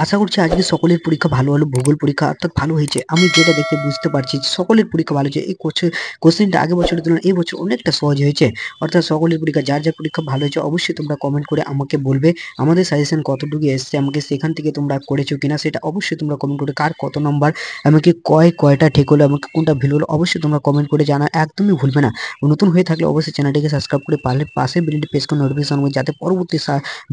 আশা করছি আজকে সকলের পরীক্ষা ভালো হলো। ভূগোল পরীক্ষা অর্থাৎ ভালো হয়েছে। আমি যেটা দেখে বুঝতে পারছি যে সকলের পরীক্ষা ভালো হয়েছে। এই কোশ্চেনটা আগের বছরের তুলনায় এই বছর অনেকটা সহজ হয়েছে। অর্থাৎ সকলের পরীক্ষা যার পরীক্ষা ভালো হয়েছে অবশ্যই তোমরা কমেন্ট করে আমাকে বলবে। আমাদের সাজেশন কতটুকু এসছে আমাকে সেখান থেকে তোমরা করেছো কিনা সেটা অবশ্যই তোমরা কমেন্ট করে কার কত নাম্বার আমাকে কয়টা ঠিক হলো আমাকে কোনটা ভুল হলো অবশ্যই তোমরা কমেন্ট করে জানা একদমই ভুলবে না। নতুন হয়ে থাকলে অবশ্যই চ্যানেলটিকে সাবস্ক্রাইব করে পাশে বেলটি প্রেস করে নোটিফিকেশন হবে যাতে পরবর্তী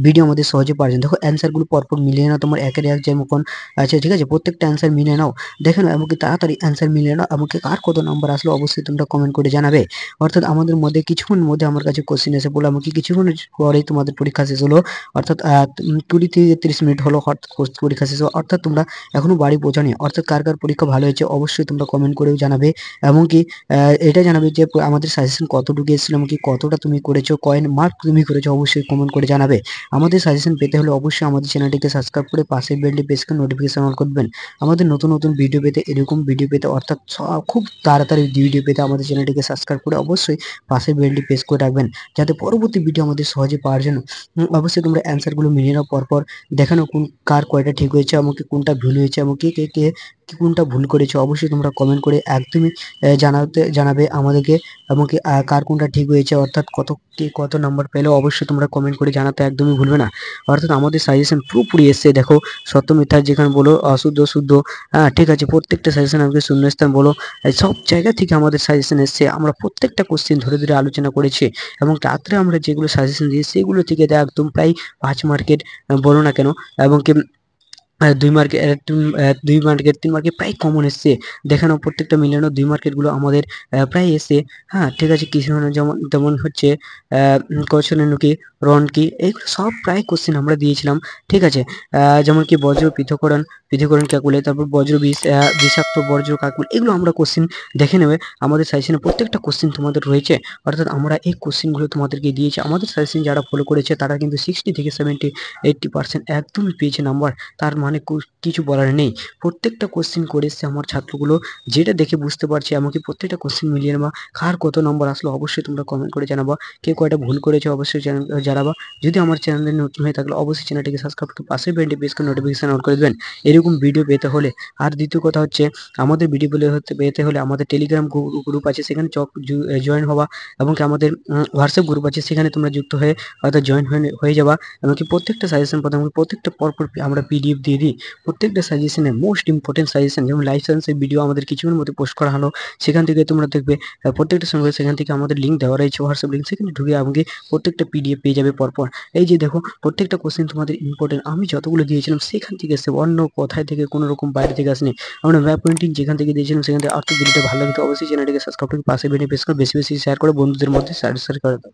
ভিডিও আমাদের সহজে পাওয়া যায়। দেখো অ্যান্সারগুলো পরপর মিলিয়ে নাও তোমার একের এক যেমন আছে ঠিক আছে প্রত্যেকটা অ্যান্সার মিলিয়ে নাও দেখে নাও এমনকি তাড়াতাড়ি অ্যান্সার মিলিয়ে নাও আমাকে কার কত নাম্বার আসলো অবশ্যই তোমরা কমেন্ট করে জানাবে। অর্থাৎ আমাদের মধ্যে কিছুক্ষণের মধ্যে আমার কাছে কোশ্চেন এসে বলে আমাকে কিছুক্ষণের পরেই তোমাদের পরীক্ষা শেষ হলো অর্থাৎ 20 থেকে 30 মিনিট হলো পরীক্ষা শেষ হলো অর্থাৎ তোমরা এখনো বাড়ি পৌঁছানি অর্থাৎ কার কার পরীক্ষা ভালো হয়েছে অবশ্যই তোমরা কমেন্ট করেও জানাবে। এমনকি এটা জানাবে যে আমাদের সাজেশন কতটুকু এসেছিল এমনকি কতটা তুমি করেছো কয়েন মার্ক তুমি করেছো অবশ্যই কমেন্ট করে জানাবে। আমাদের সাজেশন পেতে হলে অবশ্যই আমাদের চ্যানেলটিকে সাবস্ক্রাইব করে পাশে বেলটি প্রেস করে নোটিফিকেশন অন করবেন। আমাদের নতুন নতুন ভিডিও পেতে এরকম ভিডিও পেতে অর্থাৎ খুব তাড়াতাড়ি ভিডিও পেতে আমাদের চ্যানেলটিকে সাবস্ক্রাইব করে অবশ্যই পাশে বেলটি প্রেস করে রাখবেন যাতে পরবর্তী ভিডিও আমাদের সহজে পাওয়ার জন্য অবশ্যই তোমরা অ্যান্সারগুলো মিলিয়ে নাও পরপর দেখানো কার কয়টা ঠিক হয়েছে আমাকে কোনটা ভুল হয়েছে আমাকে কে কে কোনটা ভুল করেছে অবশ্যই তোমরা কমেন্ট করে একদমই জানাবে আমাদেরকে এমনকি কার কোনটা ঠিক হয়েছে অর্থাৎ কে কত নাম্বার পেলো অবশ্যই তোমরা কমেন্ট করে জানাতে একদমই ভুলবে না। অর্থাৎ আমাদের সাজেশন পুরোপুরি এসছে দেখো সত্য মিথ্যা যেখানে বলো অশুদ্ধ শুদ্ধ হ্যাঁ ঠিক আছে প্রত্যেকটা সাজেশন আমাকে শূন্যস্থান বলো এই সব জায়গা থেকে আমাদের সাজেশন এসছে আমরা প্রত্যেকটা কোশ্চেন ধরে ধরে আলোচনা করেছি এবং রাত্রে আমরা যেগুলো সাজেশন দিই সেগুলো থেকে একদম প্রায় 5 মার্কের বলো না কেন এবং কি 2 মার্কের 2 মার্কের 3 মার্কের প্রায় কমন এসছে দেখানো প্রত্যেকটা মিলানো 2 মার্কেট গুলো আমাদের প্রায় এসছে। হ্যাঁ ঠিক আছে কিছু যেমন তেমন হচ্ছে কৌশলেনুকি রনকি এইগুলো সব প্রায় কোশ্চেন আমরা দিয়েছিলাম ঠিক আছে। যেমন কি বজ্র পৃথকরণ কাকুলে তারপর বজ্র বিষাক্ত বজ্র কাকুল এগুলো আমরা কোশ্চেন দেখে নেবে আমাদের সাজেশনে প্রত্যেকটা কোশ্চেন তোমাদের রয়েছে অর্থাৎ আমরা এই কোশ্চেনগুলো তোমাদেরকে দিয়েছি আমাদের সাজেশন যারা ফলো করেছে তারা কিন্তু 60 থেকে 70-80% একদমই পেয়েছে নাম্বার তার মানে কিছু বলার নেই। প্রত্যেকটা কোশ্চেন করে এসছে আমার ছাত্রগুলো যেটা দেখে বুঝতে পারছি আমাকে প্রত্যেকটা কোশ্চেন মিলিয়ে নেবা কার কত নম্বর আসলো অবশ্যই তোমরা কমেন্ট করে জানাবা কে কয়টা ভুল করেছে অবশ্যই জানাবা। যদি আমার চ্যানেলে নতুন হয়ে থাকলে অবশ্যই চ্যানেলটিকে সাবস্ক্রাইব করে পাশে বেলটি প্রেস করে নোটিফিকেশন অন করে দেবেন এরকম ভিডিও পেতে হলে। আর দ্বিতীয় কথা হচ্ছে আমাদের ভিডিও পেতে হলে আমাদের টেলিগ্রাম গ্রুপ আছে সেখানে জয়েন হওয়া এবং কি আমাদের হোয়াটসঅ্যাপ গ্রুপ আছে সেখানে তোমরা যুক্ত হয়ে অর্থাৎ জয়েন হয়ে যাবা এমনকি প্রত্যেকটা সাজেশন প্রত্যেকটা পরপর আমরা পিডিএফ দিয়ে দিই প্রত্যেকটা সাজেশনের মোস্ট ইম্পর্টেন্ট সাজেশন যেমন লাইফ সায়েন্সের ভিডিও আমাদের কিছুক্ষণের মধ্যে পোস্ট করা হলো সেখান থেকে তোমরা দেখবে প্রত্যেকটা সঙ্গে সেখান থেকে আমাদের লিঙ্ক দেওয়া রয়েছে হোয়াটসঅ্যাপ লিঙ্ক সেখানে ঢুকে আমাকে প্রত্যেকটা পিডিএফ পেয়ে যাবে পরপর। এই যে দেখো প্রত্যেকটা কোশ্চেন তোমাদের ইম্পর্টেন্ট আমি যতগুলো দিয়েছিলাম সেখান থেকে এসে অন্য কোথায় থেকে কোনো রকম বাইরে থেকে আসেনি আমরা ম্যাপ পয়েন্টিং যেখান থেকে দিয়েছিলাম সেখান থেকে আর তো ভিডিওটা ভালো লাগে তো অবশ্যই চ্যানেলটিকে সাবস্ক্রাইব করে পাশে বেশি বেশি শেয়ার করে বন্ধুদের মধ্যে শেয়ার করে দাও।